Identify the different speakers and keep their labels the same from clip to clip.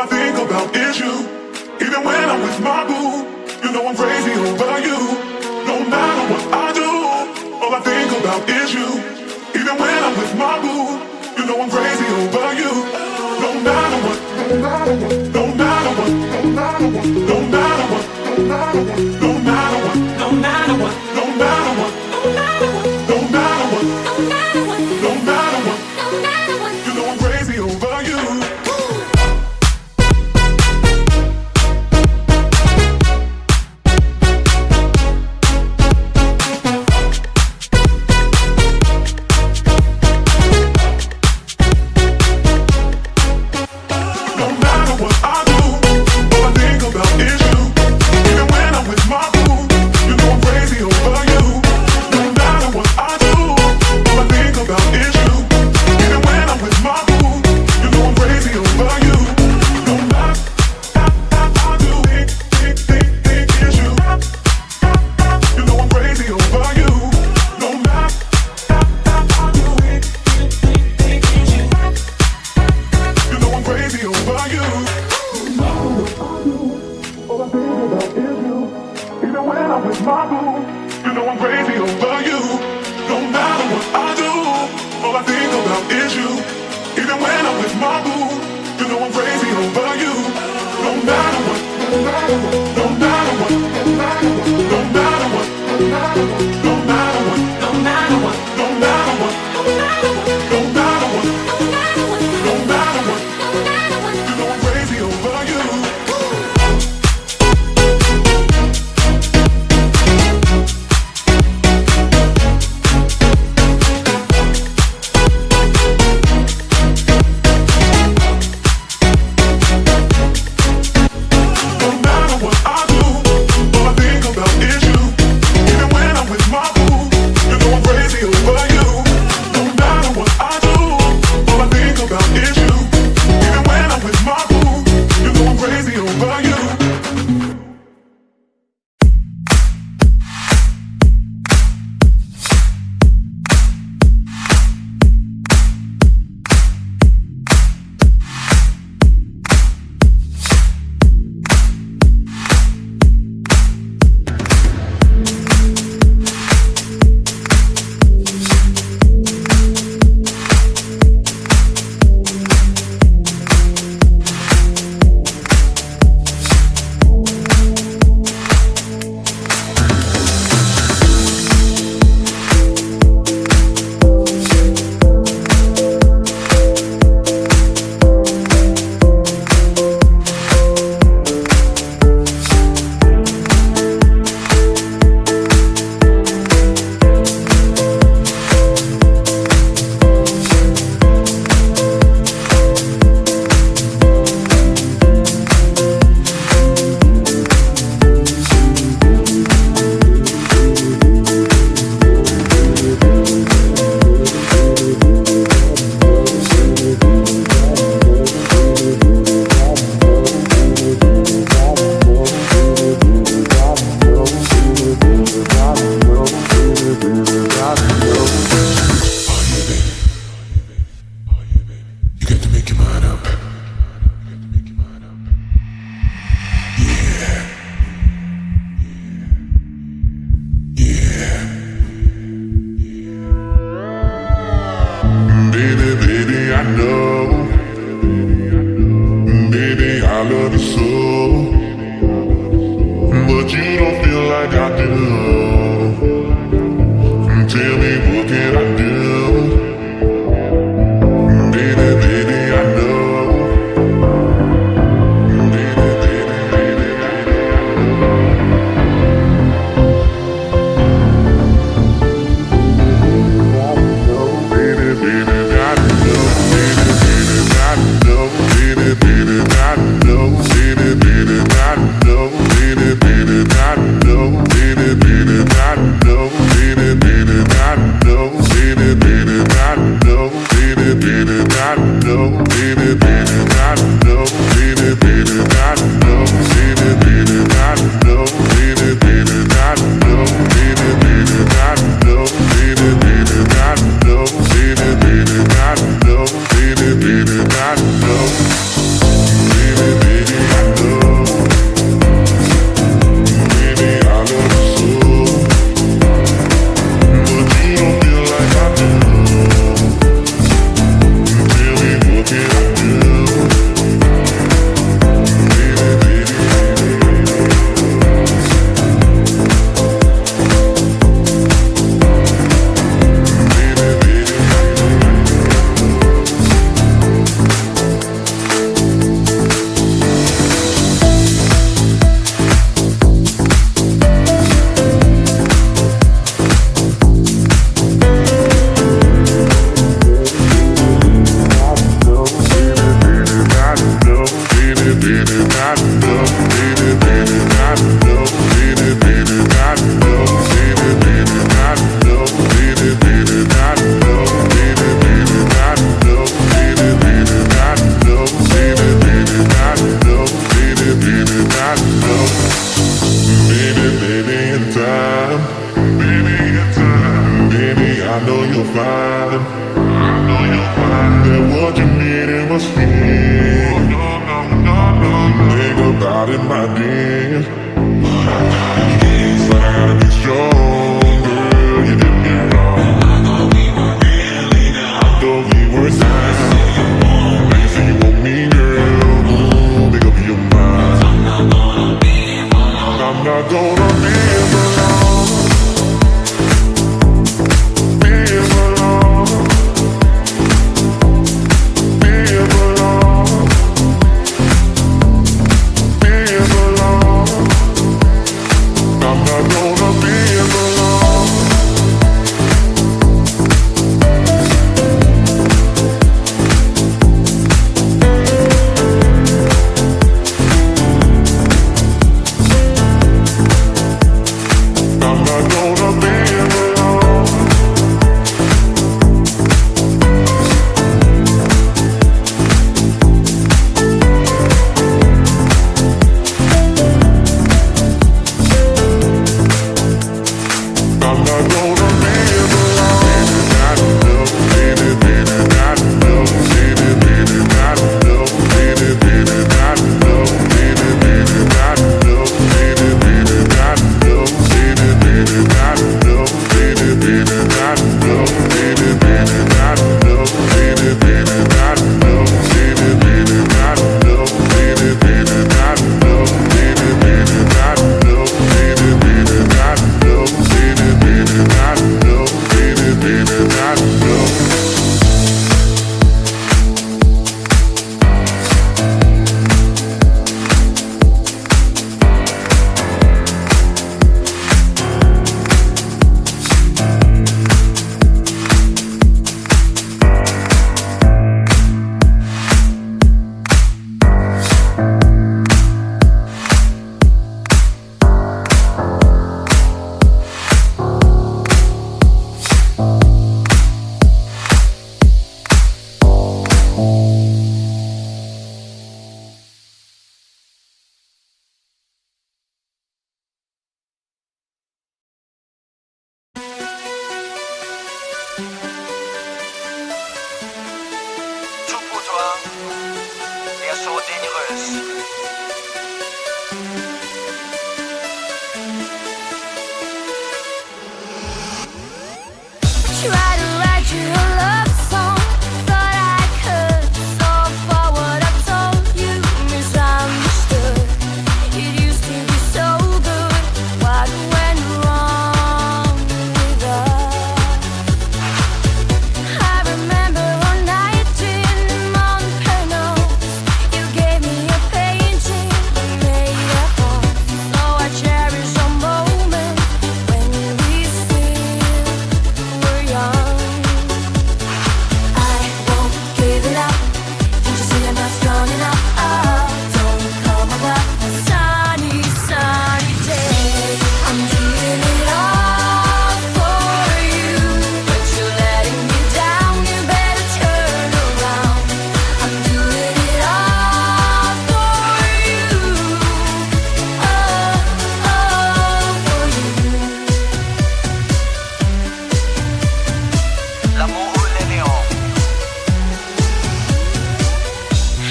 Speaker 1: I think about is you. Even when I'm with my boo, you know I'm crazy over you. No matter what I do, all I think about is you. Even when I'm with my boo, you know I'm crazy over you. No matter what, no matter what, no matter what, no matter what, no matter what, no matter what, no matter what, no matter what, no matter what, no matter what, you know I'm crazy over you.
Speaker 2: Baby,
Speaker 1: baby, in time. Baby, in time. Baby, I know you're fine. I know you're fine. That what you need it must be. Think about it, my dear. But I gotta be strong, girl. You did me wrong. I thought we were really down. I thought we were down. Now you say you want me, girl. Ooh, make up your mind. I'm not gonna be for long. I'm not gonna be for long. Be for long. Be for long. Be for long. I'm not gonna be for long. I'm not gonna be for long. I'm not gonna be for long. Not enough, baby, baby, not enough, baby, baby, not enough, baby, baby, not enough, baby, baby, not enough, baby, baby, not enough, baby, baby, not enough, baby, baby, not enough, baby, baby, not enough, baby, baby, not enough, baby, baby, not enough, baby, baby, not enough, baby, baby, not enough, baby, baby, not enough, baby, baby, not enough, baby, baby, not enough.
Speaker 2: Tout pour toi, bien sûr dénireuse.
Speaker 3: Try to write you a love song, thought I could. So for what I told you, misunderstood. It used to be so good. What went wrong with us? I remember one night in Montpellier, you gave me a painting that made a heart. So I cherish a moment when we still were young. I won't give it up. Can't you see I'm not strong enough? Oh, don't come about a sunny, sunny day. I'm doing it all for you, but you're letting me down. You better turn around. I'm doing it all for you. Oh, for you.
Speaker 2: L'amour ou les néons.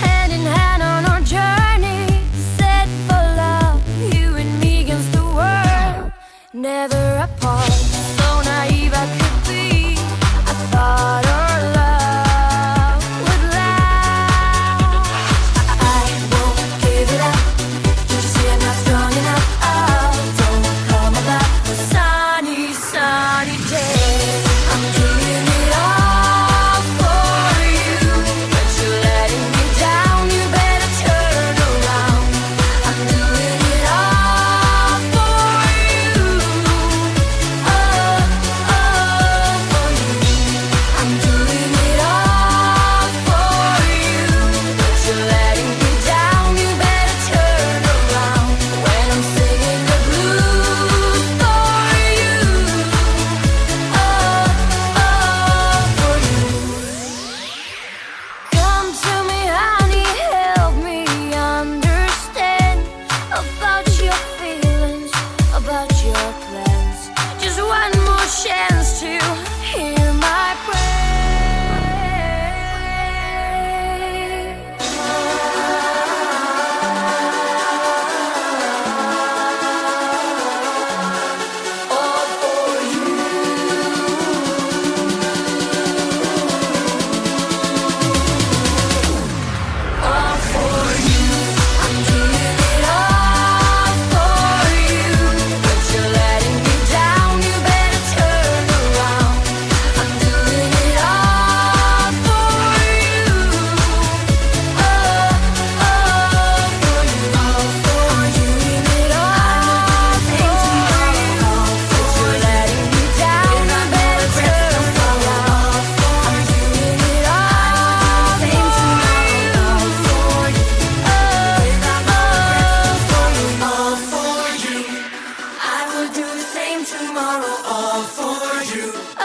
Speaker 3: Hand in hand on our journey, set for love, you and me against the world, never apart. So naive I could be, I thought our love would last. I won't give it up. Can't you see I'm not strong enough? Oh, don't come about a sunny, sunny day. I'm doing it all for you, but you're letting me down. You better turn around. I'm doing it all for you. Oh, would do the same tomorrow, all for you.